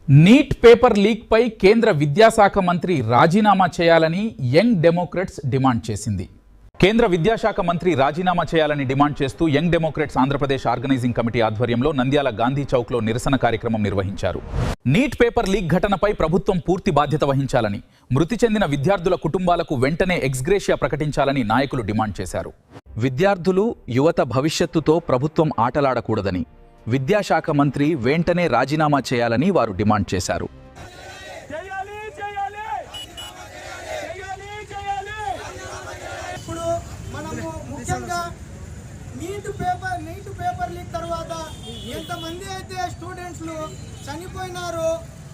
Neat paper leak పై కేంద్ర విద్యాశాఖ మంత్రి రాజీనామా చేయాలని యంగ్ డెమోక్రట్స్ డిమాండ్ చేసింది. కేంద్ర విద్యాశాఖ మంత్రి రాజీనామా చేయాలని డిమాండ్ చేస్తూ young democrats Andhra Pradesh organising committee ఆధ్వర్యంలో నంద్యాల గాంధీ చౌక్లో నిరసన కార్యక్రమం నిర్వహించారు. నీట్ పేపర్ లీక్ ఘటనపై ప్రభుత్వం పూర్తి బాధ్యత వహించాలని, మృతి చెందిన విద్యార్థుల కుటుంబాలకు వెంటనే ఎక్స్గ్రేషియా ప్రకటించాలని నాయకులు డిమాండ్ చేశారు. విద్యార్థులు, యువత భవిష్యత్తుతో ప్రభుత్వం ఆటలాడకూడదని, విద్యాశాఖ మంత్రి వెంటనే రాజీనామా చేయాలని వారు డిమాండ్ చేశారు. ఇప్పుడు మనము ముఖ్యంగా నీట్ పేపర్ లీక్ తర్వాత ఎంతమంది అయితే స్టూడెంట్స్లు చనిపోయినారో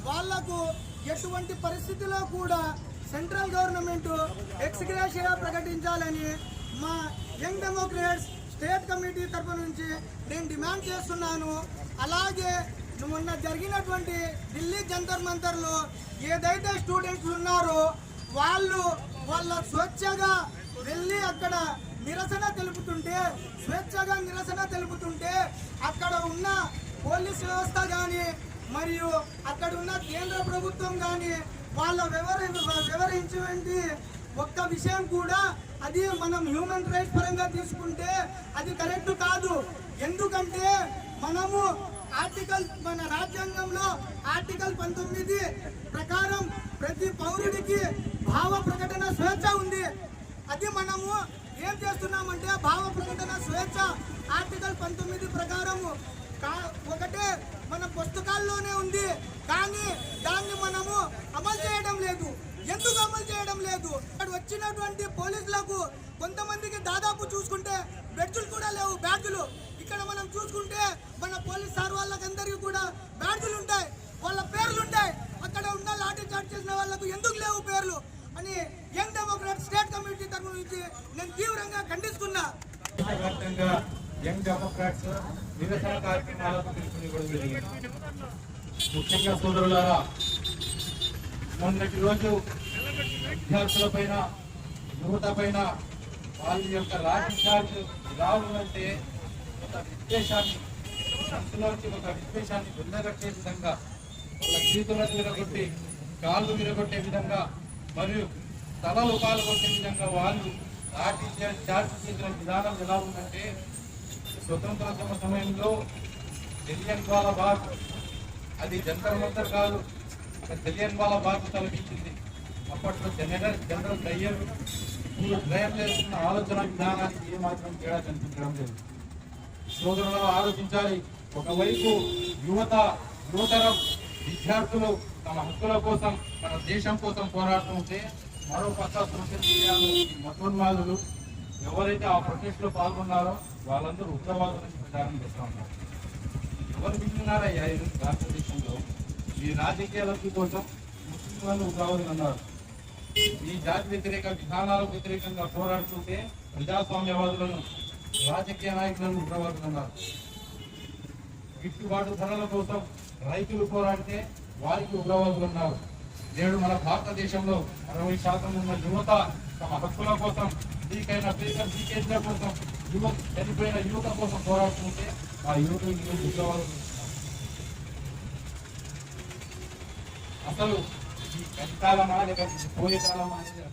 వాళ్లకు ఎటువంటి పరిస్థితిలో కూడా సెంట్రల్ గవర్నమెంట్ ఎక్స్గ్రేషియా ప్రకటించాలని మా యంగ్ డెమోక్రాట్స్ స్టేట్ కమిటీ తరఫు నుంచి నేను డిమాండ్ చేస్తున్నాను. అలాగే మొన్న జరిగినటువంటి ఢిల్లీ జంతర్ మంతర్లో ఏదైతే స్టూడెంట్స్ ఉన్నారో వాళ్ళ స్వేచ్ఛగా వెళ్ళి అక్కడ స్వేచ్ఛగా నిరసన తెలుపుతుంటే అక్కడ ఉన్న పోలీస్ వ్యవస్థ కానీ మరియు అక్కడ ఉన్న కేంద్ర ప్రభుత్వం కానీ వాళ్ళ వివరించేటువంటి ఒక్క విషయం కూడా అది మనం హ్యూమన్ రైట్స్ పరంగా తీసుకుంటే అది కరెక్ట్ కాదు. ఎందుకంటే మనము మన రాజ్యాంగంలో ఆర్టికల్ 19 ప్రకారం ప్రతి పౌరుడికి భావ ప్రకటన స్వేచ్ఛ ఉంది. అది మనము ఏం చేస్తున్నామంటే భావ ప్రకటన స్వేచ్ఛ ఆర్టికల్ 19 ప్రకారము ఒకటే మన పుస్తకాల్లోనే ఉంది, కానీ దాన్ని మనము అమలు చేయడం లేదు. ఎందుకు అమలు చేయడం లేదు? అక్కడ వచ్చినటువంటి పోలీసులకు కొంతమందికి దాదాపు చూసుకుంటే బెడ్జులు కూడా లేవు, బ్యాడ్జులు. ఇక్కడ మనం చూసుకుంటే మన పోలీస్ సార్ వాళ్ళకందరికీ కూడా బ్యాడ్జులు ఉంటాయి, వాళ్ళ పేర్లు ఉంటాయి. అక్కడ ఉన్న లాఠీ చార్జ్ చేసిన వాళ్ళకు ఎందుకు లేవు పేర్లు అని యంగ్ డెమోక్రాట్ స్టేట్ కమిటీ తరఫు నుంచి నేను తీవ్రంగా ఖండిస్తున్నా. యంగ్ డెమోక్రాట్స్ నిరసన కార్యక్రమాలకు పిలుపునివ్వడం జరిగింది. ముఖ్యంగా సోదరులారా, మొన్నటి రోజు విద్యార్థుల పైన, యువత పైన వాళ్ళ యొక్క రాజకీయాలు రావాలంటే ఒక విద్వేషాన్ని మనసులోకి విన్నగట్టే విధంగా, వాళ్ళ చేతులను విరగొట్టి కాళ్ళు విరగొట్టే విధంగా మరియు తలలు పాల్గొట్టే విధంగా వాళ్ళు లాఠీ చార్జ్ చేసిన విధానం ఎలా ఉందంటే, స్వతంత్రోద్యమ సమయంలో జలియన్ వాలా బాగ్, అది జంతర్ మంతర్ కాదు, జలియన్ వాలా బాగ్ తలపించింది. అప్పట్లో జనరల్ డయ్యర్ భయం చేస్తున్న ఆలోచన విధానానికి ఏమాత్రం తేడా కనిపించడం లేదు. సోదరులు ఆలోచించాలి. ఒకవైపు యువతరం విద్యార్థులు తమ హక్కుల కోసం, మన దేశం కోసం పోరాడుతుంటే, మరో పక్క సోషల్ మీడియాలో మతోన్మాదులు ఎవరైతే ఆ ప్రొటెస్ట్ లో పాల్గొన్నారో వాళ్ళందరూ ఉగ్రవాదులను ప్రచారం చేస్తూ ఉన్నారు. ఎవరు మిగిలినారయ్యా భారతదేశంలో? ఈ రాజకీయ లబ్ధి కోసం ముస్లిం వాళ్ళు ఉగ్రవాదులు అన్నారు. ఈ జాతి వ్యతిరేక విధానాలకు వ్యతిరేకంగా పోరాడుతుంటే ప్రజాస్వామ్యవాదులను, రాజకీయ నాయకులను ఉగ్రవాదులు అన్నారు. గిట్టుబాటు ధరల కోసం రైతులు పోరాడితే వారికి ఉగ్రవాదులు ఉన్నారు. నేడు మన భారతదేశంలో 60% ఉన్న యువత తమ హక్కుల కోసం, లీకేజ్ల కోసం, చనిపోయిన యువత కోసం పోరాడుతుంటే ఆ యువకులు ఉగ్రవాదులు. అసలు ఈ కలికాలమా లేక పోయే కాలమా అనేది